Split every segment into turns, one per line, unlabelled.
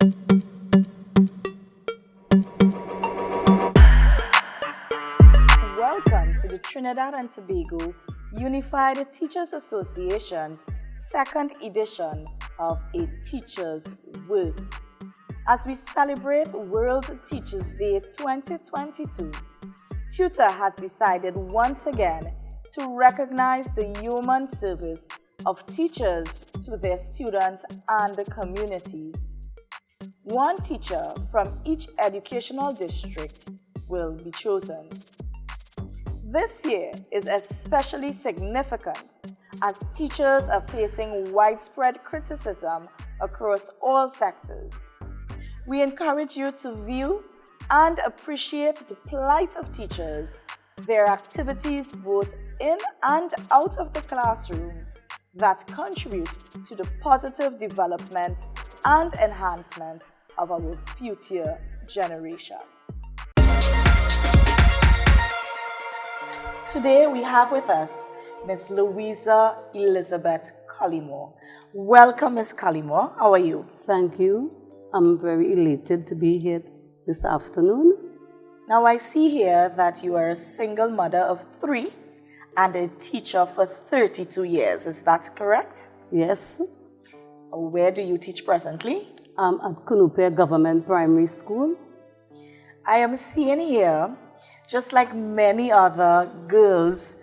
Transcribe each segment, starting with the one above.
Welcome to the Trinidad and Tobago Unified Teachers Association's second edition of A Teacher's Work. As we celebrate World Teachers Day 2022, Tutor has decided once again to recognize the human service of teachers to their students and the communities. One teacher from each educational district will be chosen. This year is especially significant as teachers are facing widespread criticism across all sectors. We encourage you to view and appreciate the plight of teachers, their activities both in and out of the classroom that contribute to the positive development and enhancement of our future generations. Today we have with us Miss Louisa Elizabeth Collymore. Welcome, Miss Collymore. How are you?
Thank you. I'm very elated to be here this afternoon.
Now I see here that you are a single mother of 3 and a teacher for 32 years. Is that correct?
Yes.
Where do you teach presently?
I'm at Collymore Government Primary School.
I am seeing here, just like many other girls,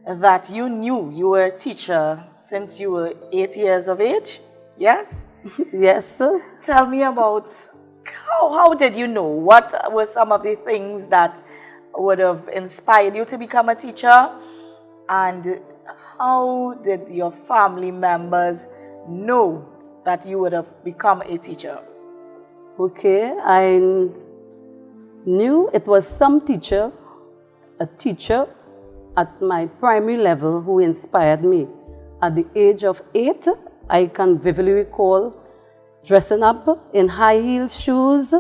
that you knew you were a teacher since you were 8 years of age. Yes?
Yes.
Tell me about how did you know? What were some of the things that would have inspired you to become a teacher? And how did your family members know that you would have become a teacher?
Okay, I knew it was some teacher, a teacher at my primary level who inspired me. At the age of 8, I can vividly recall dressing up in high-heeled shoes,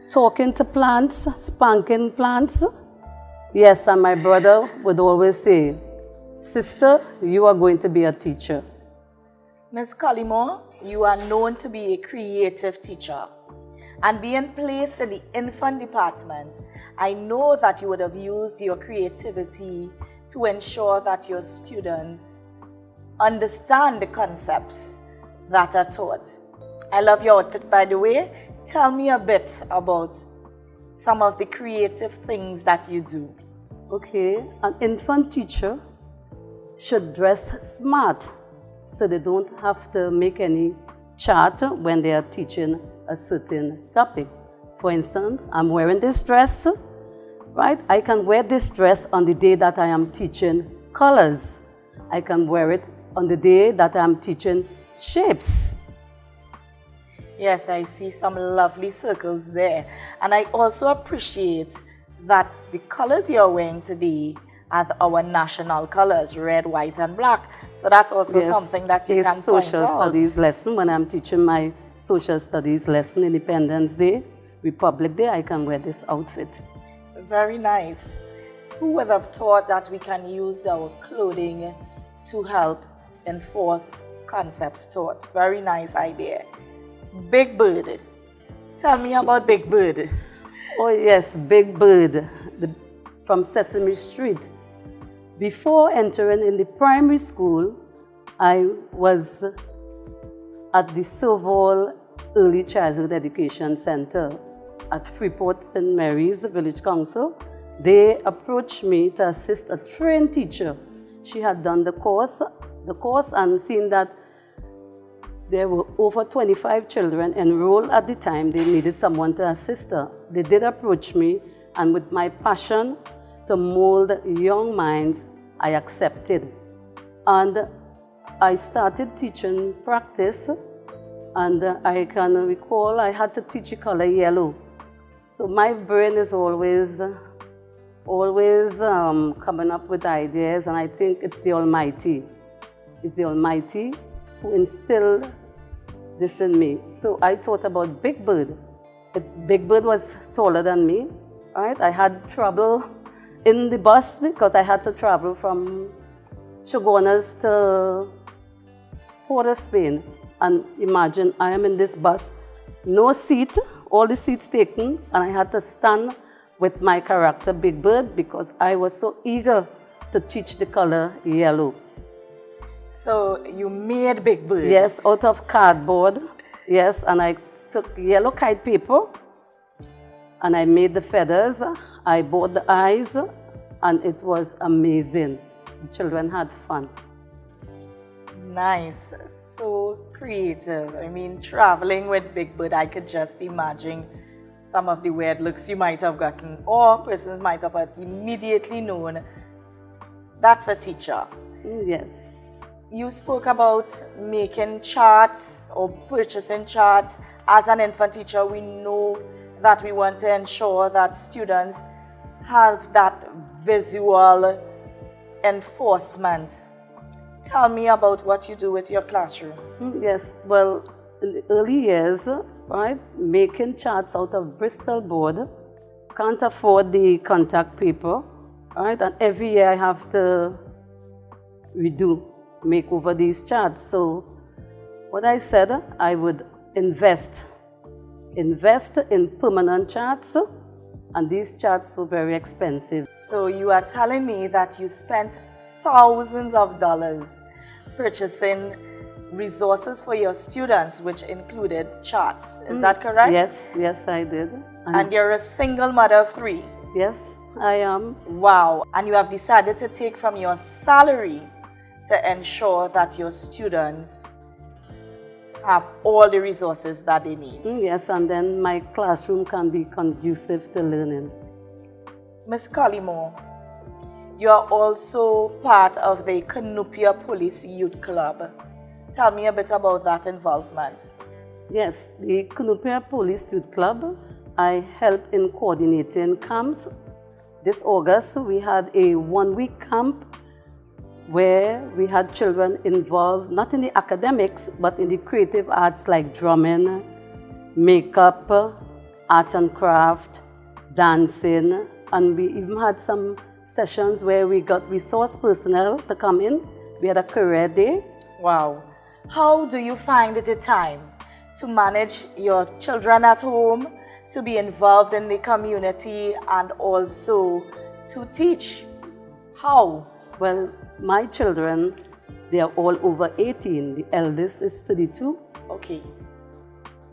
talking to plants, spanking plants. Yes, and my brother would always say, "Sister, you are going to be a teacher."
Ms. Collymore, you are known to be a creative teacher. And being placed in the infant department, I know that you would have used your creativity to ensure that your students understand the concepts that are taught. I love your outfit, by the way. Tell me a bit about some of the creative things that you do.
Okay, an infant teacher should dress smart so they don't have to make any chart when they are teaching a certain topic. For instance, I'm wearing this dress, right? I can wear this dress on the day that I am teaching colors. I can wear it on the day that I'm teaching shapes.
Yes, I see some lovely circles there. And I also appreciate that the colors you're wearing today are our national colors, red, white, and black. So that's also something that you can point out.
Social studies lesson, when I'm teaching my social studies lesson, Independence Day, Republic Day, I can wear this outfit.
Very nice. Who would have thought that we can use our clothing to help enforce concepts taught? Very nice idea. Big Bird. Tell me about Big Bird.
Oh yes, Big Bird from Sesame Street. Before entering in the primary school, I was at the Serval Early Childhood Education Center at Freeport St. Mary's Village Council. They approached me to assist a trained teacher. She had done the course and seen that there were over 25 children enrolled at the time. They needed someone to assist her. They did approach me, and with my passion to mold young minds, I accepted. And I started teaching practice, and I can recall I had to teach the color yellow. So my brain is always coming up with ideas, and I think it's the Almighty. It's the Almighty who instilled this in me. So I thought about Big Bird. Big Bird was taller than me, right? I had trouble in the bus because I had to travel from Chaguanas to Port of Spain. And imagine I am in this bus no seat, all the seats taken, and I had to stand with my character Big Bird because I was so eager to teach the color yellow.
So you made Big Bird?
Yes, out of cardboard. Yes, and I took yellow kite paper and I made the feathers. I bought the eyes, and it was amazing. The children had fun.
Nice. So creative. I mean, traveling with Big Bird, I could just imagine some of the weird looks you might have gotten, or persons might have immediately known that's a teacher.
Yes.
You spoke about making charts or purchasing charts. As an infant teacher, we know that we want to ensure that students have that visual enforcement. Tell me about what you do with your classroom.
Yes, well, in the early years, right, making charts out of Bristol board, can't afford the contact paper, right, and every year I have to make over these charts. So what I said, I would invest in permanent charts, and these charts were very expensive.
So you are telling me that you spent thousands of dollars purchasing resources for your students, which included charts. Is that correct?
Yes, I did.
And you're a single mother of 3?
Yes, I am.
Wow. And you have decided to take from your salary to ensure that your students have all the resources that they need.
Yes, and then my classroom can be conducive to learning.
Ms. Collymore, you are also part of the Canopia Police Youth Club. Tell me a bit about that involvement.
Yes, the Canopia Police Youth Club, I help in coordinating camps. This August, we had a one-week camp where we had children involved, not in the academics, but in the creative arts like drumming, makeup, art and craft, dancing, and we even had some sessions where we got resource personnel to come in. We had a career day.
Wow. How do you find the time to manage your children at home, to be involved in the community, and also to teach? How?
Well, my children, they are all over 18. The eldest is 32.
Okay.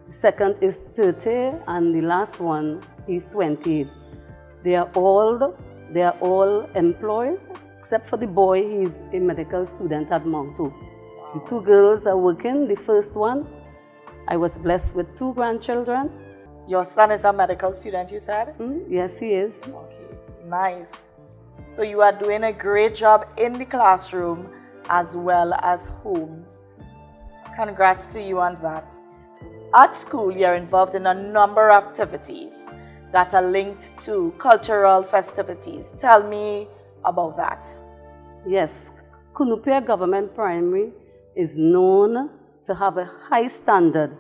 The second is 30, and the last one is 28. They are all employed, except for the boy. He's a medical student at Mount 2. The 2 girls are working. The first one, I was blessed with 2 grandchildren.
Your son is a medical student, you said?
Yes, he is.
Okay, nice. So you are doing a great job in the classroom as well as home. Congrats to you on that. At school, you're involved in a number of activities that are linked to cultural festivities. Tell me about that.
Yes, Canopia Government Primary is known to have a high standard.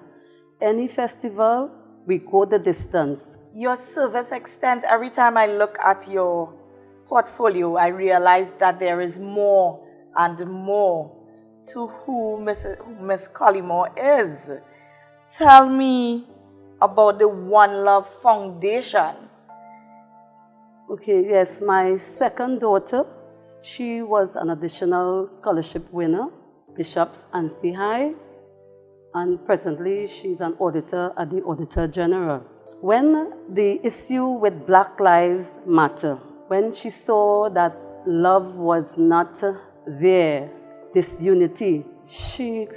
Any festival, we go the distance.
Your service extends. Every time I look at your portfolio, I realize that there is more and more to who Miss Collymore is. Tell me about the One Love Foundation.
Okay, yes, my second daughter, she was an additional scholarship winner, Bishop's Anstey High, and presently she's an auditor at the Auditor General. When the issue with Black Lives Matter, when she saw that love was not there, this unity, she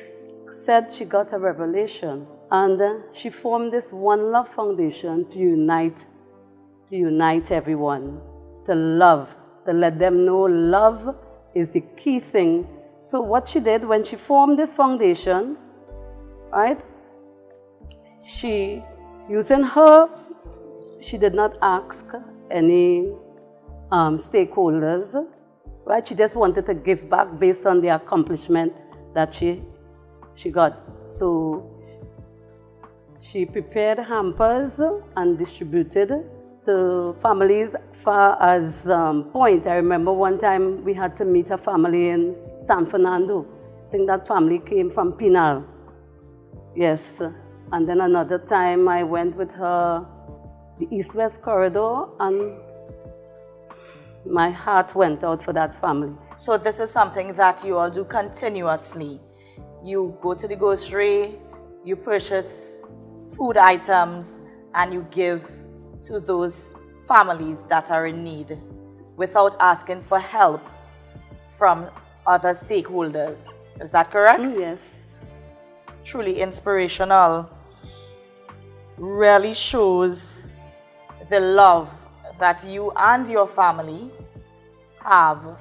said she got a revelation, and she formed this One Love Foundation to unite everyone, to love, to let them know love is the key thing. So what she did when she formed this foundation, right, she did not ask any stakeholders, right? She just wanted to give back based on the accomplishment that she got. So she prepared hampers and distributed to families far as Point. I remember one time we had to meet a family in San Fernando. I think that family came from Pinal. Yes. And then another time I went with her the East-West corridor, and my heart went out for that family.
So this is something that you all do continuously. You go to the grocery, you purchase food items, and you give to those families that are in need without asking for help from other stakeholders. Is that correct?
Yes.
Truly inspirational. Really shows the love that you and your family have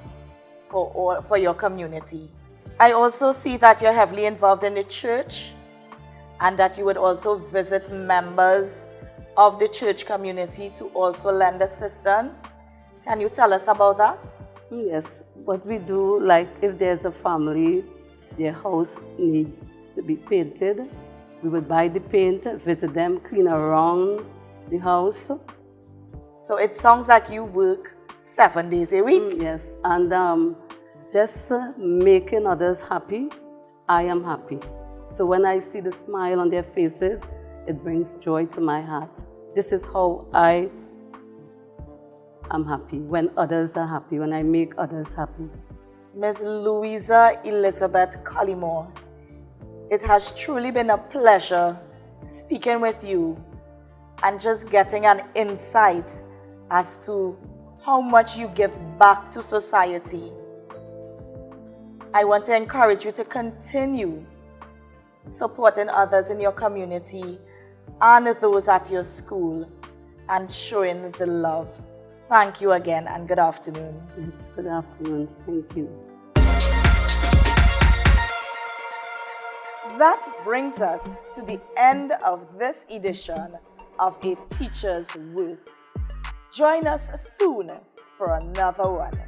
for your community. I also see that you're heavily involved in the church and that you would also visit members of the church community to also lend assistance. Can you tell us about that?
Yes, what we do, like if there's a family, their house needs to be painted, we would buy the paint, visit them, clean around the house.
So it sounds like you work 7 days a week.
Yes, and just making others happy, I am happy. So when I see the smile on their faces, it brings joy to my heart. This is how I am happy, when others are happy, when I make others happy.
Ms. Louisa Elizabeth Collymore, it has truly been a pleasure speaking with you and just getting an insight as to how much you give back to society. I want to encourage you to continue supporting others in your community and those at your school and showing the love. Thank you again and good afternoon.
Yes, good afternoon. Thank you.
That brings us to the end of this edition of A Teacher's Worth. Join us soon for another one.